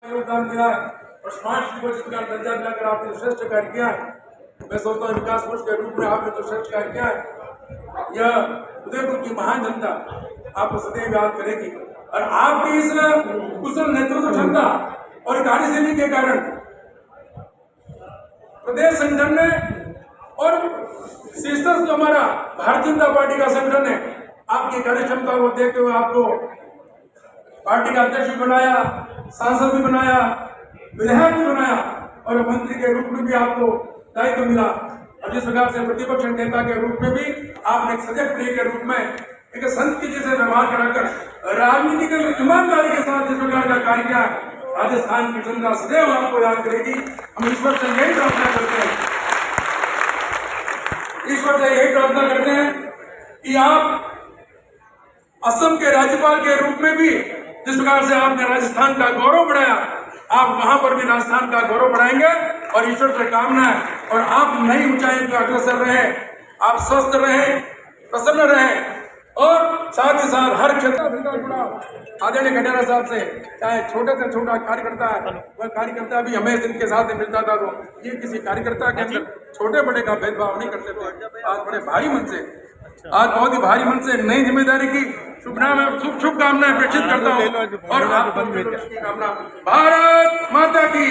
योगदान दिया है और स्मार्ट सिटी को जिस प्रकार दर्जा दिलाकर आपने श्रेष्ठ कार्य किया है, मैं सोचता हूँ विकास पुरुष के रूप में आपने जो श्रेष्ठ कार्य किया है, यह उदयपुर की महान जनता आपको सदैव याद करेगी। और आपकी इस कुशल नेतृत्व क्षमता और कार्यशैली के कारण प्रदेश संगठन ने और शीर्षस्थ जो हमारा भारतीय जनता पार्टी का संगठन है, आपकी कार्य क्षमता को देखते हुए आपको पार्टी का अध्यक्ष भी बनाया, सांसद भी बनाया, विधायक भी बनाया और मंत्री के रूप में भी आपको दायित्व मिला। और जिस प्रकार से प्रतिपक्ष नेता के रूप में भी आपने एक सजग प्रिय के रूप में एक संत की जैसे व्यवहार कराकर राजनीति के ईमानदारी के साथ जिस प्रकार का कार्य किया है, राजस्थान की जनता सदैव आपको याद करेगी। हम ईश्वर से यही प्रार्थना करते हैं, ईश्वर से यही प्रार्थना करते हैं कि आप असम के राज्यपाल के रूप में भी जिस प्रकार से आपने राजस्थान का गौरव बढ़ाया, आप वहां पर भी राजस्थान का गौरव बढ़ाएंगे और ईश्वर से कामना है और आप नई ऊंचाई पर अग्रसर रहे, आप स्वस्थ रहे, प्रसन्न रहे और साथ ही साथ हर क्षेत्र आदरणीय कटारा साहब से चाहे छोटे से छोटा कार्यकर्ता है, वह कार्यकर्ता भी हमें इनके साथ मिलता था, तो ये किसी कार्यकर्ता के अंदर छोटे बड़े का भेदभाव नहीं करते थे। आज बड़े भारी मन से, आज बहुत ही भारी मन से नई जिम्मेदारी की शुभकामनाएं प्रेषित करता हूँ और शुभकामना भारत माता की।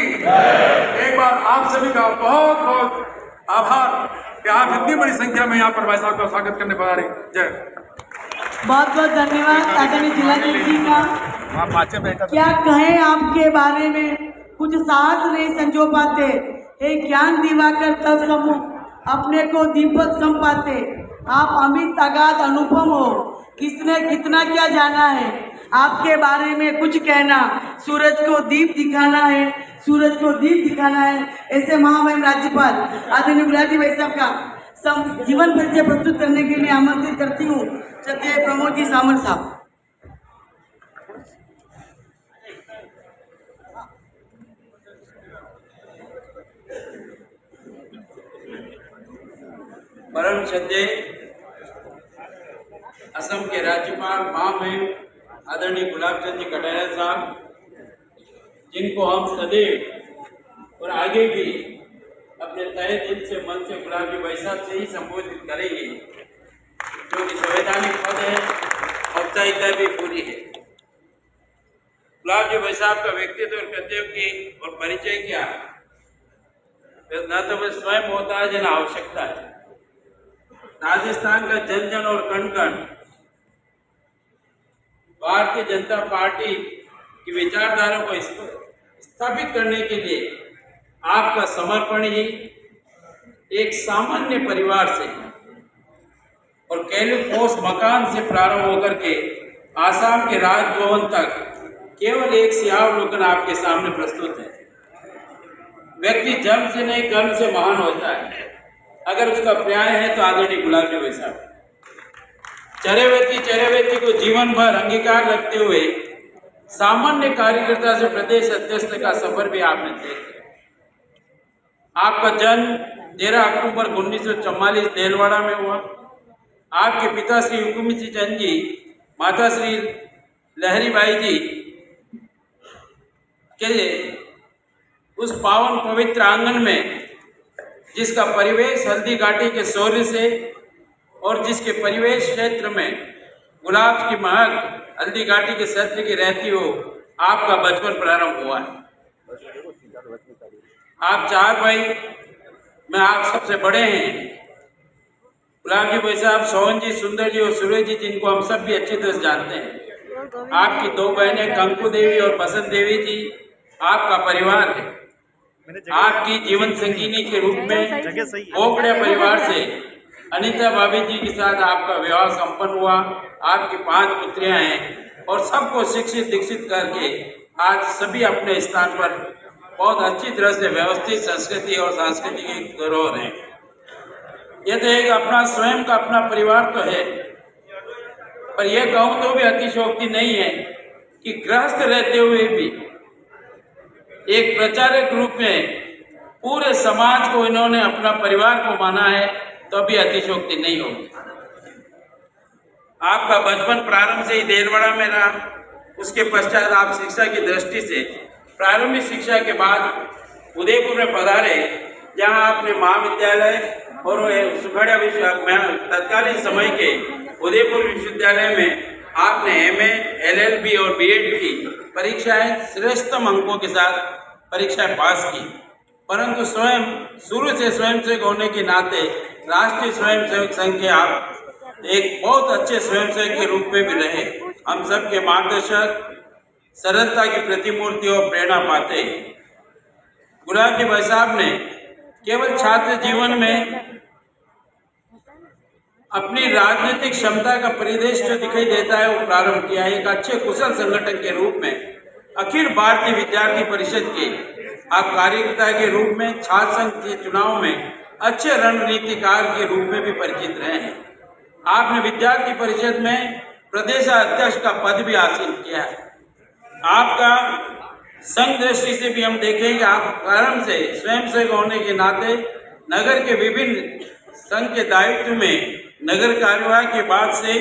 एक बार आप सभी का बहुत बहुत आभार कि आप इतनी बड़ी संख्या में यहाँ पर भाई साहब का स्वागत करने पा रहे। जय। बहुत बहुत धन्यवाद आदरणीय जिलाधीश जी का। क्या कहें आपके बारे में, कुछ साहस नहीं संजो पाते, हे ज्ञान दिवाकर तब समूह अपने को दीपक सम पाते। आप अमित अगाध अनुपम हो, किसने कितना क्या जाना है, आपके बारे में कुछ कहना सूरज को दीप दिखाना है, सूरज को दीप दिखाना है। ऐसे महामहिम राज्यपाल आदरणीय गुलाटी भाई साहब का जीवन परिचय प्रस्तुत करने के लिए आमंत्रित करती हूँ श्रद्धेय प्रमोद जी सामल साहब। परम श्रद्धेय असम के राज्यपाल महामहिम आदरणीय गुलाब चंद जी कटारिया साहब, जिनको हम सदैव और आगे भी अपने तहे दिल से, मन से गुलाब जी भाई साहब से ही संबोधित करेंगे, जो कि संवैधानिक पद है, औपचारिकता भी पूरी है। गुलाब जी भाई साहब का व्यक्तित्व और कर्तव्य की और परिचय क्या है, न तो वह स्वयं होता है जिन्हें आवश्यकता है। राजस्थान का जन जन और कण कण भारतीय जनता पार्टी की विचारधारा को स्थापित करने के लिए आपका समर्पण ही एक सामान्य परिवार से और कैलू पोस्ट मकान से प्रारंभ होकर के आसाम के राजभवन तक केवल एक सियावलोकन आपके सामने प्रस्तुत है। व्यक्ति जन्म से नहीं कर्म से महान होता है, अगर उसका पर्याय है तो आदरणीय गुलाब जी भाई साहब। चरैवेती को जीवन भर अंगीकार रखते हुए सामान्य कार्यकर्ता से प्रदेश अध्यक्ष का सफर भी आपने तय किया। आपका जन्म 13 अक्टूबर 1944 देलवाड़ा में हुआ। आपके पिता श्री हुकुमी चंद जी, माता श्री लहरी बाई जी के उस पावन पवित्र आंगन में, जिसका परिवेश हल्दी घाटी के शौर्य से और जिसके परिवेश क्षेत्र में गुलाब की महक हल्दी घाटी के क्षेत्र की रहती हो, आपका बचपन प्रारंभ हुआ है। आप 4 भाई में आप सबसे बड़े हैं। गुलाब जी भाई साहब, सोहन जी, सुंदर जी और सूरज जी, जिनको हम सब भी अच्छी तरह से जानते हैं। आपकी 2 बहनें कंकु देवी और बसंत देवी जी आपका परिवार है। आपकी जीवन संगिनी के रूप में ओकड़े परिवार से अनीता भाभी जी के साथ आपका विवाह संपन्न हुआ। आपकी 5 पुत्रियां हैं और सबको शिक्षित दीक्षित करके आज सभी अपने स्थान पर बहुत अच्छी तरह से व्यवस्थित संस्कृति और सांस्कृतिक धरोहर है। यह तो एक अपना स्वयं का अपना परिवार तो है, पर यह कहूँ तो भी अतिशयोक्ति नहीं है कि गृहस्थ रहते हुए भी एक प्रचारक रूप में पूरे समाज को इन्होंने अपना परिवार को माना है, तो भी अतिशयोक्ति नहीं होगी। आपका बचपन प्रारंभ से ही देलवाड़ा में रहा। उसके पश्चात आप शिक्षा की दृष्टि से प्रारंभिक शिक्षा के बाद उदयपुर में पधारे, जहां आपने महाविद्यालय और सुखड़िया तत्कालीन समय के उदयपुर विश्वविद्यालय में आपने एमए, एलएलबी और बीएड की परीक्षाएं श्रेष्ठतम अंकों के साथ परीक्षाएं पास की। परंतु स्वयं शुरू से स्वयंसेवक होने के नाते राष्ट्रीय स्वयंसेवक संघ के आप एक बहुत अच्छे स्वयंसेवक के रूप में भी रहे। हम सब के मार्गदर्शक, सरलता की प्रतिमूर्ति और प्रेरणा पाते। गुलाब जी भाई साहब ने केवल छात्र जीवन में अपनी राजनीतिक क्षमता का परिदृश्य जो दिखाई देता है वो प्रारंभ किया। एक अच्छे कुशल संगठन के रूप में अखिल भारतीय विद्यार्थी परिषद के आप कार्यकर्ता के रूप में छात्र संघ के चुनाव में अच्छे रणनीतिकार के रूप में भी परिचित रहे हैं। आपने विद्यार्थी परिषद में प्रदेश अध्यक्ष का पद भी हासिल किया है। आपका संघ दृष्टि से भी हम देखें कि आप प्रारंभ से स्वयंसेवक होने के नाते नगर के विभिन्न संघ के दायित्व में नगर कार्यवाही के बाद से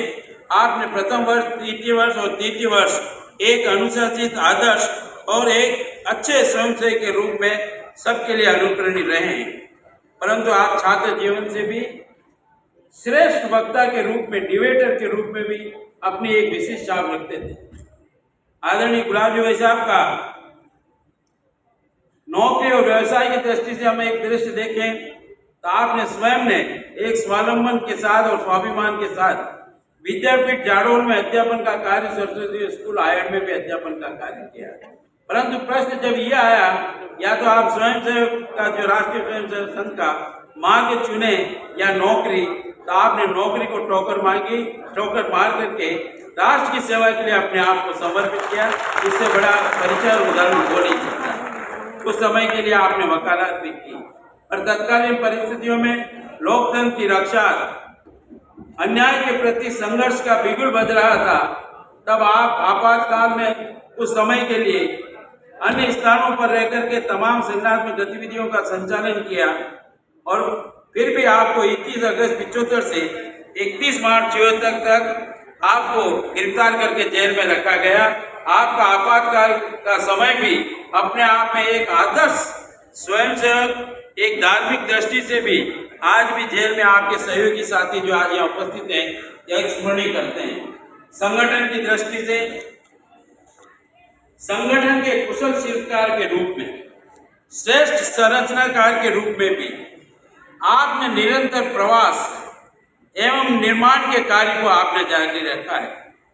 आपने प्रथम वर्ष, तृतीय वर्ष और तृतीय वर्ष एक अनुशासित, आदर्श और एक अच्छे स्वयंसेवक के रूप में सबके लिए अनुकरणीय रहे हैं। परंतु आप छात्र जीवन से भी श्रेष्ठ वक्ता के रूप में, डिबेटर के रूप में भी अपनी एक विशिष्ट छाप रखते थे। आदरणीय गुलाब जी भाई साहब का नौकरी और व्यवसाय की दृष्टि से हम एक दृश्य देखें तो आपने स्वयं ने एक स्वावलंबन के साथ और स्वाभिमान के साथ विद्यापीठ जाडौल में अध्यापन का कार्य, सरस्वती स्कूल आयड में भी अध्यापन का कार्य किया। परंतु प्रश्न जब यह आया, या तो आप स्वयंसेवक का जो राष्ट्रीय स्वयंसेवक संघ का मार्ग चुने या नौकरी, तो आपने नौकरी को ठोकर मार करके राष्ट्र की सेवा के लिए अपने आप को समर्पित किया। इससे बड़ा परिचय और उदाहरण हो नहीं सकता। उस समय के लिए आपने वकालत भी की और तत्कालीन परिस्थितियों में लोकतंत्र की रक्षा, अन्याय के प्रति संघर्ष का बिगुल बज रहा था। तब आप आपातकाल में उस समय के लिए अन्य स्थानों पर रह करके तमाम संगठनात्मक गतिविधियों का संचालन किया और फिर भी आपको 21 अगस्त 75 से 31 मार्च 74 तक आपको गिरफ्तार करके जेल में रखा गया। आपका आपातकाल का समय भी अपने आप में एक आदर्श स्वयंसेवक, एक धार्मिक दृष्टि से भी आज भी जेल में आपके सहयोगी साथी जो आज यहाँ उपस्थित हैं यह स्मरणीय करते हैं। संगठन की दृष्टि से संगठन के कुशल शिल्पकार के रूप में, श्रेष्ठ संरचनाकार के रूप में भी आपने निरंतर प्रवास एवं निर्माण के कार्य को आपने जारी रखा है।